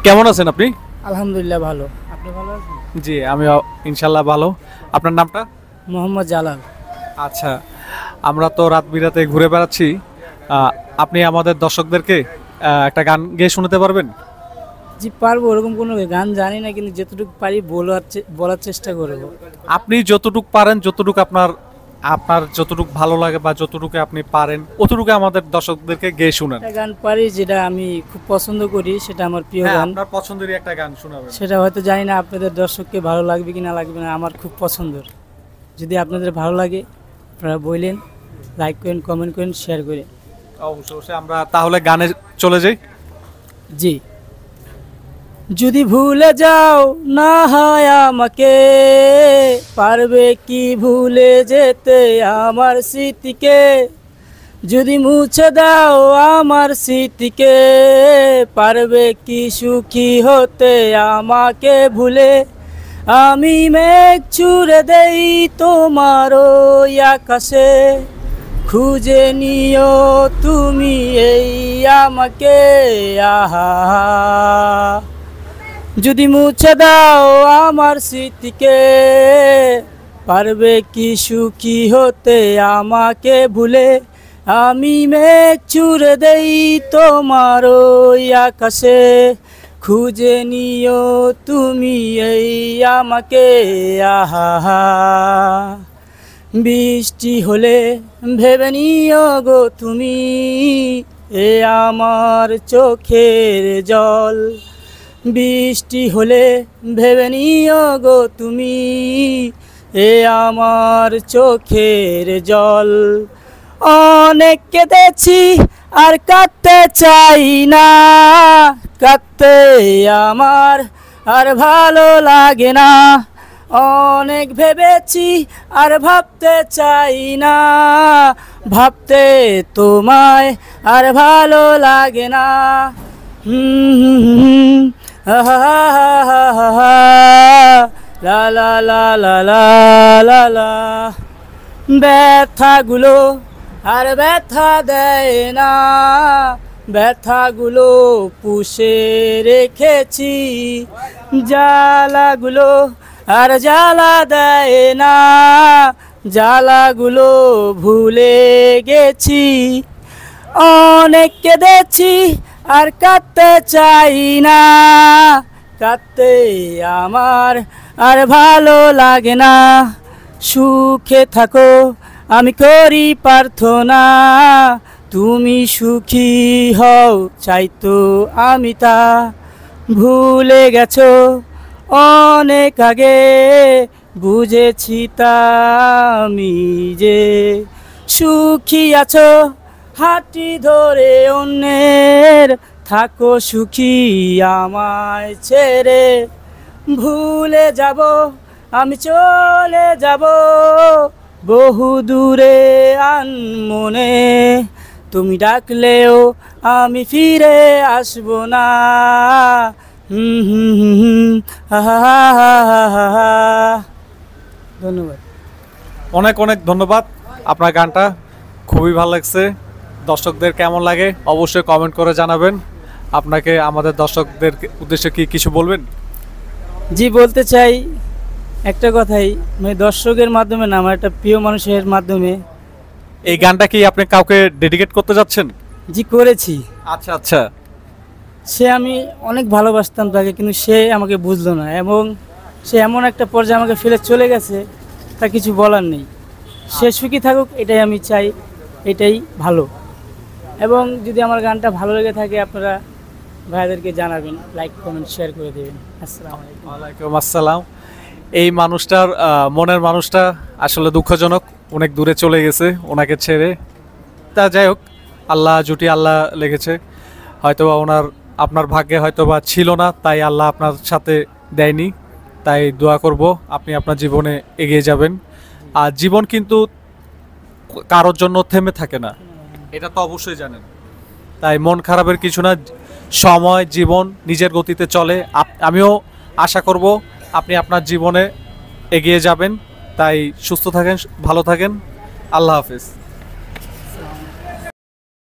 কেমন আছেন আপনি? আলহামদুলিল্লাহ ভালো। আপনি ভালো আছেন? জি, আমি ইনশাল্লাহ ভালো। আপনার নামটা? মোহাম্মদ জালাল। আচ্ছা, আমরা তো রাত বিরাতে ঘুরে বেড়াচ্ছি। আপনি আমাদের দর্শকদেরকে একটা গান গেয়ে শোনাতে পারবেন? জি পারবো, ওরকম কোনো গান জানি না, কিন্তু যতটুকু পারি বলার চেষ্টা করব। আপনি যতটুক পারেন, যতটুক আপনার আপনার যতটুক ভালো লাগে বা যতটুকু আপনি পারেন অতটুকু আমাদের দর্শকদেরকে গেয়ে শোনান। একটা গান পারি যেটা আমি খুব পছন্দ করি, সেটা আমার প্রিয় হ্যাঁ, গান। আপনার পছন্দেরই একটা গান শোনাবেন। সেটা হয়তো জানি না আপনাদের দর্শককে ভালো লাগবে কি না লাগবে না, আমার খুব পছন্দের। যদি আপনাদের ভালো লাগে আপনারা বললেন, লাইক করেন, কমেন্ট করেন, শেয়ার করেন। অবশ্যই অবশ্যই, আমরা তাহলে গানে চলে যাই। জি। যদি ভুলে যাও না হয় আমাকে, পারবে কি ভুলে যেতে আমার স্মৃতিকে? যদি মুছে দাও আমার স্মৃতিকে, পারবে কি সুখী হতে আমাকে ভুলে? আমি মেঘ ছুঁড়ে দেই তোমার ওই আকাশে, খুঁজে নিও তুমি এই আমাকে। আহা, যদি মুছে দাও আমার স্মৃতিকে, পারবে কি সুখী হতে আমাকে ভুলে? আমি মেঘ ছুঁড়ে দেই তোমার ওই আকাশে, খুঁজে নিও তুমি এই আমাকে। আহা, বৃষ্টি হলে ভেবে নিও গো তুমি এ আমার চোখের জল। বৃষ্টি হলে ভেবে নিও গো তুমি এ আমার চোখের জল। অনেক কেঁদেছি আর কাঁদতে চাই না, কাঁদতে আমার আর ভালো লাগে না। অনেক ভেবেছি আর ভাবতে চাই না, ভাবতে তোমায় আর ভালো লাগে না। লা লা লা লা লা লা লা। ব্যথাগুলো আর ব্যথা দেয় না, ব্যথাগুলো পুষে রেখেছি। জ্বালাগুলো আর জ্বালা দেয় না, জ্বালাগুলো ভুলে গেছি। অনেক কেঁদেছি আর কাঁদতে চাই না, কাঁদতে আমার আর ভালো লাগে না। সুখে থাকো আমি করি প্রার্থনা, তুমি সুখী হও চাইতো আমি তা। ভুলে গেছো অনেক আগে, বুঝেছি তা আমি যে সুখী আছো হাঁটি ধরে অন্যের, থাকো সুখী আমায় ছেড়ে। ভুলে যাব আমি চলে যাব বহু দূরে আনমনে, তুমি ডাকলেও আমি ফিরে আসবো না। ধন্যবাদ। অনেক অনেক ধন্যবাদ। আপনার গানটা খুবই ভালো লাগছে। দর্শকদের কেমন লাগে অবশ্যই কমেন্ট করে জানাবেন। আপনাকে আমাদের দর্শকদের উদ্দেশ্যে কি কিছু বলবেন? জি, বলতে চাই একটা কথাই, মানে দর্শকের মাধ্যমে না, আমার একটা প্রিয় মানুষের মাধ্যমে। এই গানটা কি আপনি কাউকে ডেডিকেট করতে যাচ্ছেন? জি, করেছি। আচ্ছা আচ্ছা। সে আমি অনেক ভালোবাসতাম তাকে, কিন্তু সে আমাকে বুঝলো না, এবং সে এমন একটা পর্যায়ে আমাকে ফেলে চলে গেছে, তা কিছু বলার নেই। সে সুখী থাকুক, এটাই আমি চাই, এটাই ভালো। এবং যদি আমার গানটা ভালো লেগে থাকে আপনারা ভাইদেরকে জানাবেন, লাইক কমেন্ট শেয়ার করে দেবেন। আসসালামু আলাইকুম। ওয়ালাইকুম আসসালাম। এই মানুষটার মনের মানুষটা আসলে দুঃখজনক, অনেক দূরে চলে গেছে ওনাকে ছেড়ে। তা যাই হোক, আল্লাহ জুটি আল্লাহ লেগেছে, হয়তোবা ওনার আপনার ভাগ্যে হয়তোবা ছিল না, তাই আল্লাহ আপনার সাথে দেয়নি। তাই দোয়া করব আপনি আপনার জীবনে এগিয়ে যাবেন। আর জীবন কিন্তু কারোর জন্য থেমে থাকে না, এটা তো অবশ্যই জানেন। তাই মন খারাপের কিছু না, সময় জীবন নিজের গতিতে চলে। আমিও আশা করব আপনি আপনার জীবনে এগিয়ে যাবেন। তাই সুস্থ থাকেন, ভালো থাকেন। আল্লাহ হাফেজ।